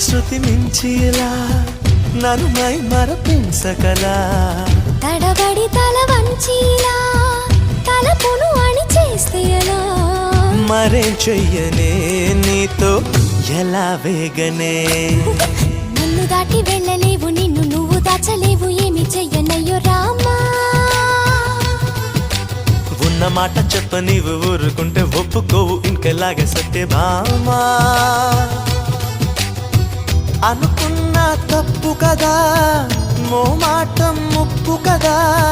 శృతి మించిలా నన్ను మై మరపించగలా తడబడి తల వంచిలా తలపును అని చేస్తే ఎలా మరేం చెయ్యనే నీతో ఎలా వేగనే నన్ను దాటి వెళ్ళలేవు నిన్ను నువ్వు దాచలేవు ఏమి చెయ్యనయ్యో రామా ఉన్న మాట చెప్ప నీవు ఊరుకుంటే ఒప్పుకోవు ఇంకెలాగే సత్యభామా అనుకున్నా తప్పు కదా మో మాట ముప్పు కదా